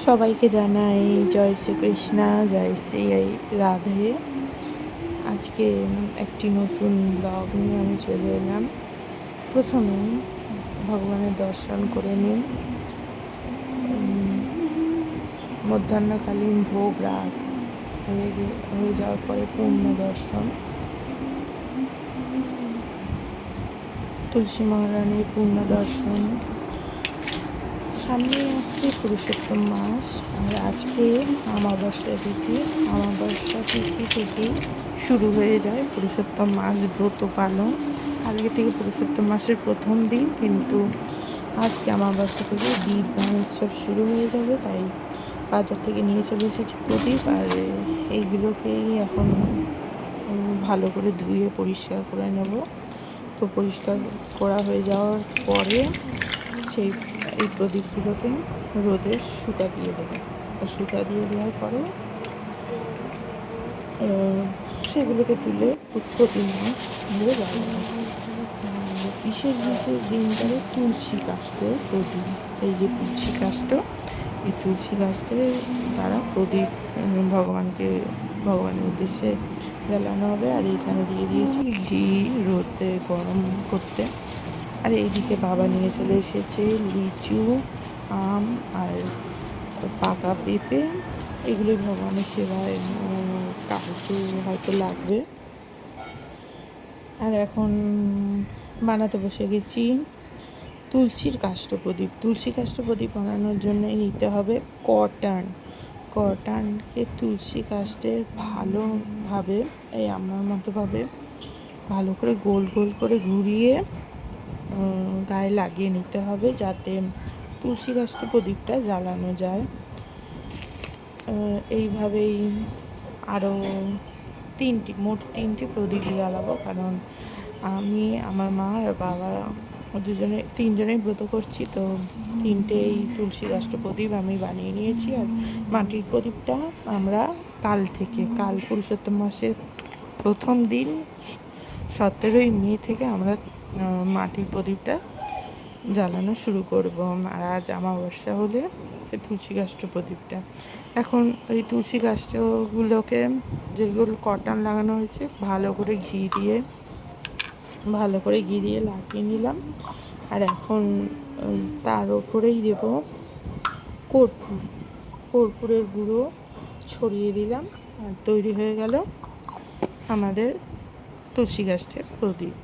সবাইকে জানাই জয় শ্রীকৃষ্ণ, জয় শ্রী রাধে। আজকে একটি নতুন ব্লগ নিয়ে আমি চলে এলাম। প্রথমে ভগবানের দর্শন করে নিন। মধ্যাহ্নকালীন ভোগ রাত হয়ে যাওয়ার পরে পূর্ণ দর্শন। তুলসী মহারানীর পূর্ণ দর্শন। সামনে আসছে পুরুষোত্তম মাস, আর আজকে অমাবস্যা তিথি। অমাবস্যা তিথি থেকেই শুরু হয়ে যায় পুরুষোত্তম মাস ব্রত পালন। কালকে থেকে পুরুষোত্তম মাসের প্রথম দিন, কিন্তু আজকে অমাবস্যা থেকে দীপদান উৎসব শুরু হয়ে যাবে। তাই বাজার থেকে নিয়ে চলে এসেছি প্রদীপ, আর এইগুলোকেই এখন ভালো করে ধুয়ে পরিষ্কার করে নেব। তো পরিষ্কার করা হয়ে যাওয়ার পরে এই প্রদীপগুলোকে রোদে শুকা দিয়ে দেবে। শুকা দিয়ে দেওয়ার পরে সেগুলোকে তুলে প্রতিদিন ধরে জ্বালানো। বিশেষ বিশেষ দিনটারে তুলসী কাষ্ঠের প্রদীপ, এই যে তুলসী কাষ্ঠ, এই তুলসী কাষ্ঠের দ্বারা প্রদীপ ভগবানের উদ্দেশ্যে জ্বালানো হবে। আর এইখানে দিয়ে দিয়েছি ঘি রোদে গরম করতে। আর এইদিকে বাবা নিয়ে চলে এসেছে লিচু, আম আর পাকা পেঁপে। এগুলি ভগবানের সেবায় কালকে হয়তো লাগবে। আর এখন বানাতে বসে গেছি তুলসীর কাষ্ঠপ্রদীপ। তুলসী কাষ্ঠপ্রদীপ বানানোর জন্য নিতে হবে কটনকে তুলসী কাষ্ঠের ভালোভাবে আমার মতোভাবে ভালো করে গোল গোল করে ঘুরিয়ে গায়ে লাগিয়ে নিতে হবে, যাতে তুলসী কাষ্ঠ প্রদীপটা জ্বালানো যায়। এইভাবেই আরও মোট তিনটি প্রদীপ জ্বালাবো, কারণ আমি, আমার মা আর বাবা তিনজনেই ব্রত করছি। তো তিনটেই তুলসী কাষ্ঠ প্রদীপ আমি বানিয়ে নিয়েছি। আর মাটির প্রদীপটা আমরা কাল পুরুষোত্তম মাসের প্রথম দিন 17ই মে থেকে আমরা মাটির প্রদীপটা জ্বালানো শুরু করব। আর আজ অমাবস্যা হলে তুলসী কাষ্ঠ প্রদীপটা, এখন ওই তুলসী কাষ্ঠগুলোকে যেগুলো কটন লাগানো হয়েছে ভালো করে ঘি দিয়ে লাগিয়ে নিলাম। আর এখন তার ওপরেই দেব কর্পূরের গুঁড়ো ছড়িয়ে দিলাম, আর তৈরি হয়ে গেল আমাদের তুলসী কাষ্ঠের প্রদীপ।